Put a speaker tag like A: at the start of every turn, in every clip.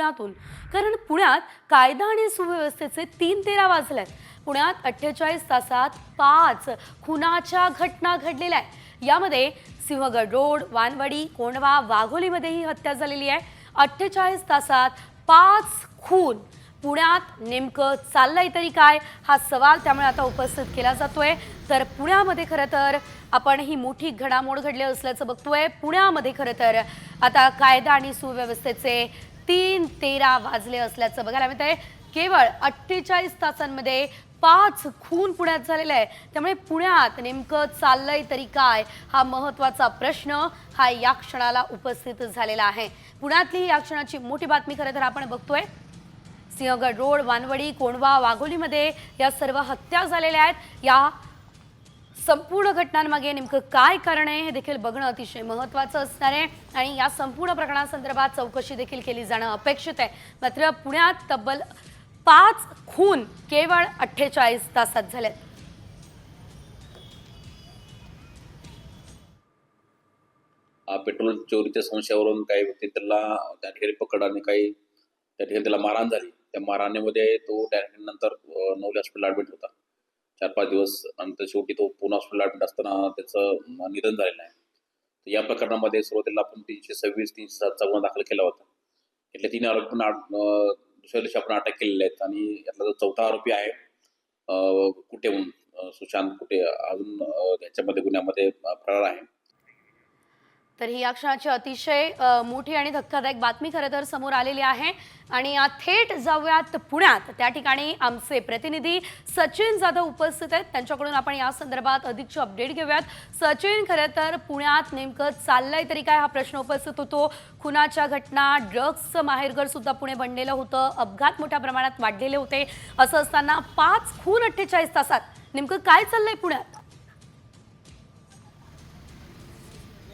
A: पुण्यातून, कारण पुण्यात कायदा आणि सुव्यवस्थेचे 3-13 वाजलेत। पुण्यात 48 तासात 5 खुनाच्या घटना घडलेल्या आहेत। यामध्ये सिंहगड रोड, वानवडी, कोंढवा, वाघोलीमध्ये ही हत्या झालेली आहे। 48 तासात 5 खून। पुण्यात नेमकं चाललंय तरी काय हा सवाल त्यामुळे आता उपस्थित केला जातोय। तर पुण्यामध्ये खरं तर आपण ही मोठी घडामोड घडली असल्याचं बघतोय। पुण्यामध्ये खरं तर आता कायदा आणि सुव्यवस्थेचे 3-13 वाजले असल्याचं बघायला मिळतंय। केवळ 48 तासांमध्ये 5 खून पुण्यात झालेले आहे। त्यामुळे पुण्यात नेमकं चाललंय तरी काय हा महत्त्वाचा प्रश्न हा या क्षणाला उपस्थित झालेला आहे। पुण्यातली या क्षणाची मोठी बातमी खरं तर आपण बघतोय। सिंहगड रोड, वानवडी, कोंढवा, वाघोलीमध्ये या सर्व हत्या झालेल्या आहेत। या संपूर्ण घटनांमागे नेमकं काय कारण आहे हे देखील बघणं अतिशय महत्त्वाचं असणार आहे आणि या संपूर्ण प्रकरणासंदर्भात चौकशी देखील केली जाणं अपेक्षित आहे। मात्र पुण्यात तब्बल 5 खून केवळ 48 तासात झालेत।
B: पेट्रोल चोरीच्या संशयावरून काही व्यक्ती त्याला त्या ठिकाणी पकड आणि काही त्या ठिकाणी त्याला मारहाण झाली। त्या मारहाणीमध्ये तो त्या नंतर नवले हॉस्पिटल ॲडमिट होता 4-5 दिवस। नंतर शेवटी तो पुणे हॉस्पिटल ॲडमिट असताना त्याचं निधन झालेलं आहे। तर या प्रकरणामध्ये सुरुवातीला आपण 326, 307चा गुन्हा दाखल केला होता। इथले 3 आरोपी पण दुसऱ्या दिवशी आपण अटक केलेले आहेत आणि यातला जो 4था आरोपी आहे कुटेहून सुशांत कुटे अजून त्याच्यामध्ये गुन्ह्यामध्ये फरार आहे।
A: तर ही या क्षणाची अतिशय मोठी आणि धक्कादायक बातमी खरं तर समोर आलेली आहे आणि थेट जाऊयात पुण्यात। त्या ठिकाणी आमचे प्रतिनिधी सचिन जाधव उपस्थित आहेत, त्यांच्याकडून आपण या संदर्भात अधिकची अपडेट घेऊयात। सचिन, खरं तर पुण्यात नेमकं चाललंय तरी काय हा प्रश्न उपस्थित होतो। खुनाच्या घटना, ड्रग्सचं माहेरघर सुद्धा पुणे बनलेलं होतं, अपघात मोठ्या प्रमाणात वाढलेले होते। असं असताना 5 खून 48 तासात नेमकं काय चाललंय पुण्यात?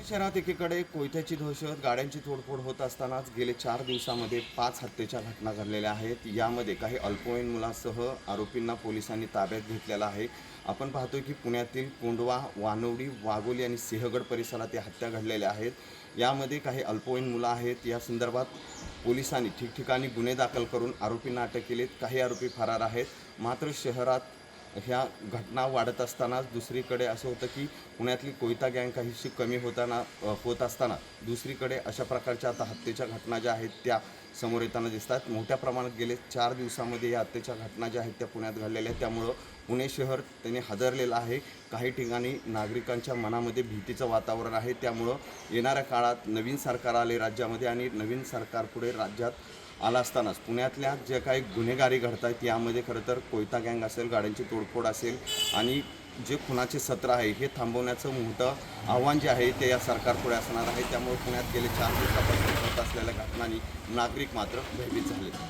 C: शहरात एकीकडे कोयत्याची दहशत, गाड्यांची तोडफोड होत असतानाच गेले 4 दिवसामध्ये 5 हत्येच्या घटना घडलेल्या आहेत। यामध्ये काही अल्पवयीन मुलांसह आरोपींना पोलिसांनी ताब्यात घेतलेला आहे। आपण पाहतोय की पुण्यातील कोंढवा, वानवडी, वाघोली आणि सिंहगड परिसरात या हत्या घडलेल्या आहेत। यामध्ये काही अल्पवयीन मुलं आहेत। या संदर्भात पोलिसांनी ठिकठिकाणी गुन्हे दाखल करून आरोपींना अटक केलीत। काही आरोपी फरार आहेत। मात्र शहरात ह्या घटना वाढत असतानाच दुसरीकडे असं होतं की पुण्यातली कोयता गँग काहीशी कमी होत असताना दुसरीकडे अशा प्रकारच्या आता हत्येच्या घटना ज्या आहेत त्या समोर येताना दिसतात। मोठ्या प्रमाणात गेले 4 दिवसामध्ये या हत्येच्या घटना ज्या आहेत त्या पुण्यात घडलेल्या आहेत। त्यामुळं पुणे शहर त्याने हादरलेलं आहे। काही ठिकाणी नागरिकांच्या मनामध्ये भीतीचं वातावरण आहे। त्यामुळं येणाऱ्या काळात नवीन सरकार आले राज्यामध्ये आणि नवीन सरकार पुढे राज्यात आला असतानाच पुण्यातल्या जे काही गुन्हेगारी घडत आहेत यामध्ये खरं तर कोयता गँग असेल, गाड्यांची तोडफोड असेल आणि जे खुनाचे सत्र आहे हे थांबवण्याचं मोठं आव्हान जे आहे ते या सरकारपुढे असणार आहे। त्यामुळे पुण्यात गेले 4 दिवसापासून होत असलेल्या घटनांनी नागरिक मात्र भयभीत झाले।